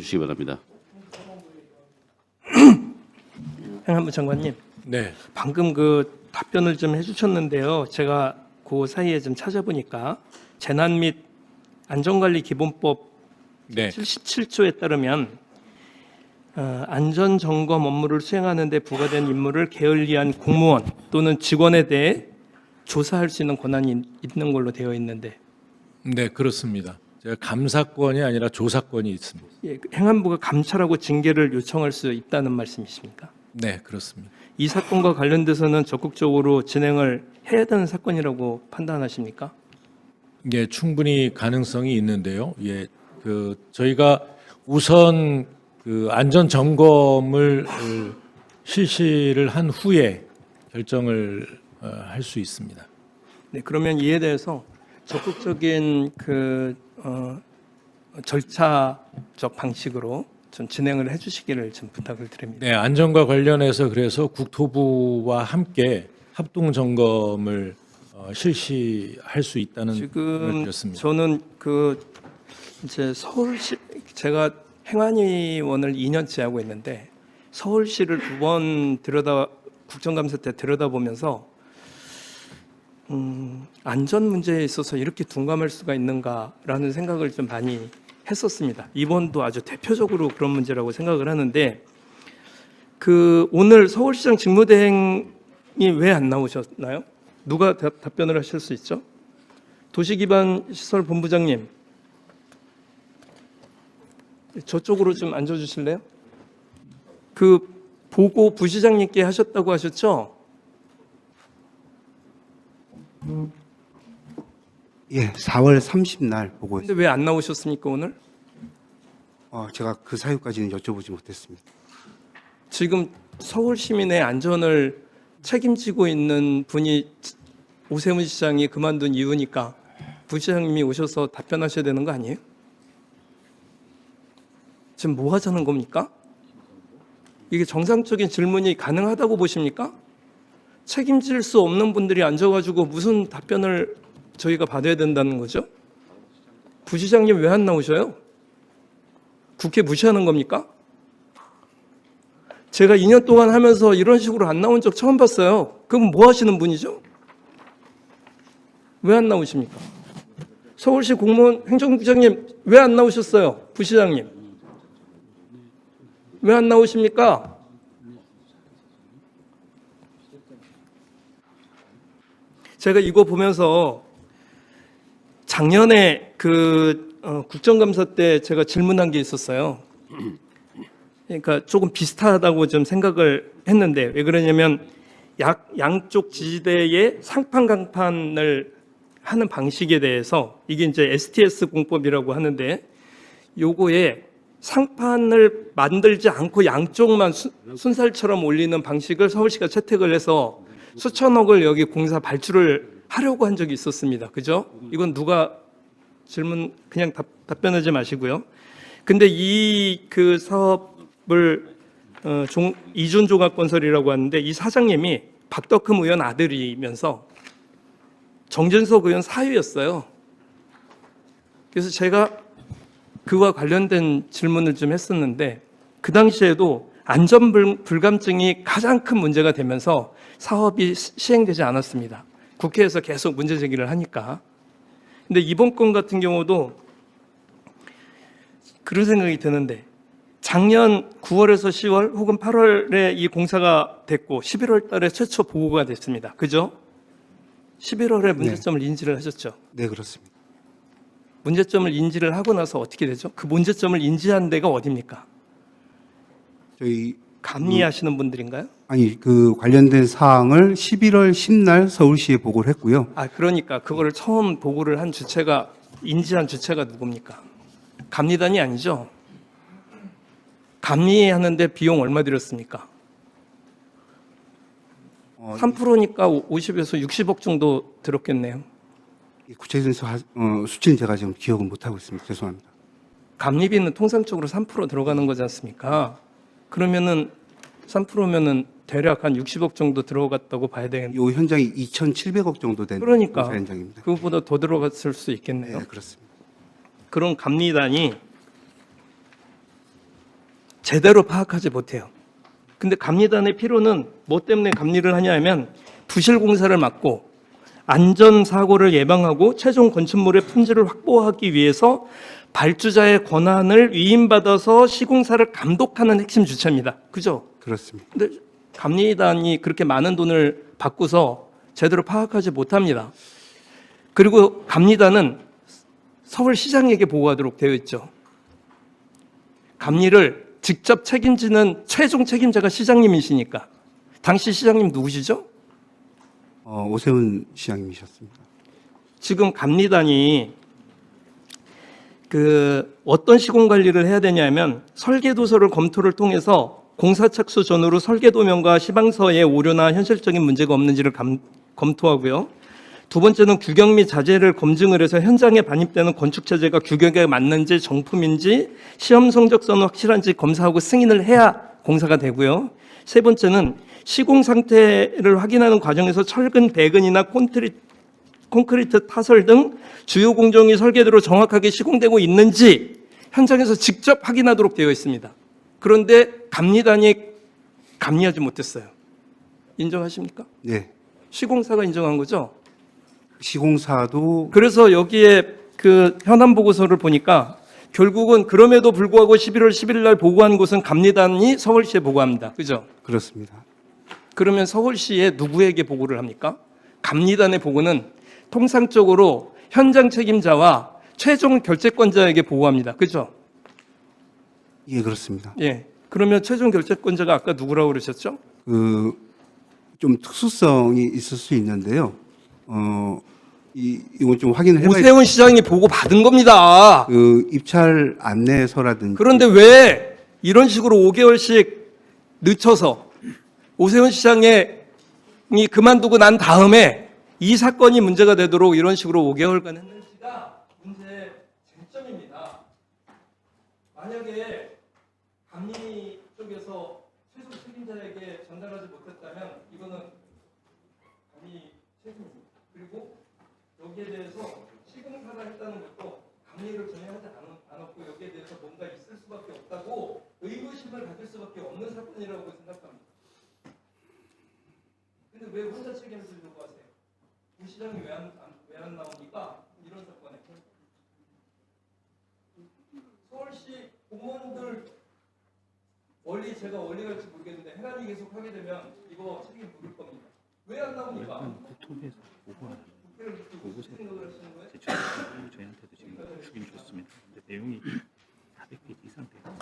주시기 바랍니다. 행안부 장관님, 네. 방금 그 답변을 좀 해주셨는데요. 제가 그 사이에 좀 찾아보니까 재난 및 안전관리기본법 네. 77조에 따르면 안전점검 업무를 수행하는 데 부과된 임무를 게을리한 공무원 또는 직원에 대해 조사할 수 있는 권한이 있는 걸로 되어 있는데 네, 그렇습니다. 제가 감사권이 아니라 조사권이 있습니다. 예, 행안부가 감찰하고 징계를 요청할 수 있다는 말씀이십니까? 네, 그렇습니다. 이 사건과 관련돼서는 적극적으로 진행을 해야 되는 사건이라고 판단하십니까? 예, 충분히 가능성이 있는데요. 예, 저희가 우선 안전 점검을 실시를 한 후에 결정을 할 수 있습니다. 네, 그러면 이에 대해서 적극적인 절차적 방식으로 좀 진행을 해주시기를 좀 부탁을 드립니다. 네, 안전과 관련해서 그래서 국토부와 함께 합동 점검을 실시할 수 있다는 말을 지금 드렸습니다. 저는 이제 서울시 제가 행안위원을 2년째 하고 있는데 서울시를 2번 국정감사 때 들여다보면서 안전 문제에 있어서 이렇게 둔감할 수가 있는가라는 생각을 좀 많이 했었습니다. 이번도 아주 대표적으로 그런 문제라고 생각을 하는데 오늘 서울시장 직무대행이 왜 안 나오셨나요? 누가 답변을 하실 수 있죠? 도시기반시설본부장님, 저쪽으로 좀 앉아주실래요? 보고 부시장님께 하셨다고 하셨죠? 예, 4월 30날 보고했습니다. 근데 왜 안 나오셨습니까 오늘? 제가 그 사유까지는 여쭤보지 못했습니다. 지금 서울 시민의 안전을 책임지고 있는 분이 오세훈 시장이 그만둔 이유니까 부시장님이 오셔서 답변하셔야 되는 거 아니에요? 지금 뭐 하자는 겁니까? 이게 정상적인 질문이 가능하다고 보십니까? 책임질 수 없는 분들이 앉아가지고 무슨 답변을 저희가 받아야 된다는 거죠? 부시장님 왜 안 나오셔요? 국회 무시하는 겁니까? 제가 2년 동안 하면서 이런 식으로 안 나온 적 처음 봤어요. 그럼 뭐 하시는 분이죠? 왜 안 나오십니까? 서울시 공무원 행정부장님 왜 안 나오셨어요? 부시장님 왜 안 나오십니까? 제가 이거 보면서 작년에 국정감사 때 제가 질문한 게 있었어요. 그러니까 조금 비슷하다고 좀 생각을 했는데 왜 그러냐면 양쪽 지지대의 상판 강판을 하는 방식에 대해서 이게 이제 STS 공법이라고 하는데 요거에 상판을 만들지 않고 양쪽만 순살처럼 올리는 방식을 서울시가 채택을 해서 수천억을 여기 공사 발주를 하려고 한 적이 있었습니다. 그죠? 이건 누가 질문 그냥 답변하지 마시고요. 근데 그 사업을 이준조각건설이라고 하는데 이 사장님이 박덕흠 의원 아들이면서 정진석 의원 사위였어요. 그래서 제가 그와 관련된 질문을 좀 했었는데 그 당시에도 안전 불감증이 가장 큰 문제가 되면서 사업이 시행되지 않았습니다. 국회에서 계속 문제 제기를 하니까. 근데 이번 건 같은 경우도 그런 생각이 드는데 작년 9월에서 10월 혹은 8월에 이 공사가 됐고 11월 달에 최초 보고가 됐습니다. 그죠? 11월에 문제점을 인지를 하셨죠? 네, 그렇습니다. 문제점을 인지를 하고 나서 어떻게 되죠? 그 문제점을 인지한 데가 어디입니까? 저희 감리하시는 분들인가요? 그 관련된 사항을 11월 10날 서울시에 보고를 했고요. 그러니까 그거를 처음 보고를 한 인지한 주체가 누굽니까? 감리단이 아니죠? 감리하는데 비용 얼마 들였습니까? 3%니까 50에서 60억 정도 들었겠네요. 구체적인 수치는 제가 지금 기억을 못하고 있습니다. 죄송합니다. 감리비는 통상적으로 3% 들어가는 거지 않습니까? 그러면은 3%면은 대략 한 60억 정도 들어갔다고 봐야 되겠네요. 이 현장이 2,700억 정도 되는 그러니까 공사 현장입니다. 그것보다 더 들어갔을 수 있겠네요. 네, 그렇습니다. 그런 감리단이 제대로 파악하지 못해요. 근데 감리단의 필요는 뭐 때문에 감리를 하냐면 부실 공사를 막고 안전 사고를 예방하고 최종 건축물의 품질을 확보하기 위해서 발주자의 권한을 위임받아서 시공사를 감독하는 핵심 주체입니다. 그죠? 그렇습니다. 근데 감리단이 그렇게 많은 돈을 받고서 제대로 파악하지 못합니다. 그리고 감리단은 서울시장에게 보고하도록 되어 있죠. 감리를 직접 책임지는 최종 책임자가 시장님이시니까. 당시 시장님 누구시죠? 오세훈 시장님이셨습니다. 지금 감리단이 어떤 시공 관리를 해야 되냐면 설계도서를 검토를 통해서 공사 착수 전후로 설계도면과 시방서의 오류나 현실적인 문제가 없는지를 검토하고요. 두 번째는 규격 및 자재를 검증을 해서 현장에 반입되는 건축 자재가 규격에 맞는지 정품인지 시험 성적서는 확실한지 검사하고 승인을 해야 공사가 되고요. 세 번째는 시공 상태를 확인하는 과정에서 철근, 배근이나 콘크리트 타설 등 주요 공정이 설계대로 정확하게 시공되고 있는지 현장에서 직접 확인하도록 되어 있습니다. 그런데 감리단이 감리하지 못했어요. 인정하십니까? 네. 시공사가 인정한 거죠? 시공사도 그래서 여기에 그 현안 보고서를 보니까 결국은 그럼에도 불구하고 11월 10일 날 보고한 곳은 감리단이 서울시에 보고합니다. 그죠? 그렇습니다. 그러면 서울시에 누구에게 보고를 합니까? 감리단의 보고는 통상적으로 현장 책임자와 최종 결재권자에게 보고합니다. 그죠? 예, 그렇습니다. 예. 그러면 최종 결재권자가 아까 누구라고 그러셨죠? 좀 특수성이 있을 수 있는데요. 이건 좀 확인을 해봐야 오세훈 시장이 보고 받은 겁니다. 입찰 안내서라든지 그런데 왜 이런 식으로 5개월씩 늦춰서 오세훈 시장이 그만두고 난 다음에 이 사건이 문제가 되도록 이런 식으로 5개월간 했는지가 문제의 쟁점입니다. 만약에 감리 쪽에서 최종 책임자에게 전달하지 못했다면 이거는 감리 책임입니다. 그리고 여기에 대해서 시공사가 했다는 것도 감리를 전혀 하지 않았고 여기에 대해서 뭔가 있을 수밖에 없다고 의구심을 가질 수밖에 없는 사건이라고 생각합니다. 근데 왜 혼자 책임을 지려고 하세요? 우 시장이 왜 안 나옵니까? 이런 사건에 서울시 공무원들 제가 원리 갈지 모르겠는데 행안위 계속 하게 되면 이거 책임 물을 겁니다. 왜 안 나옵니까? 국토부에서 보고하는 국회를 보고서 생각을 하시는 거예요? 제출하고 저희한테도 지금 주긴 줬습니다. 근데 내용이 400페이지 이상 돼요.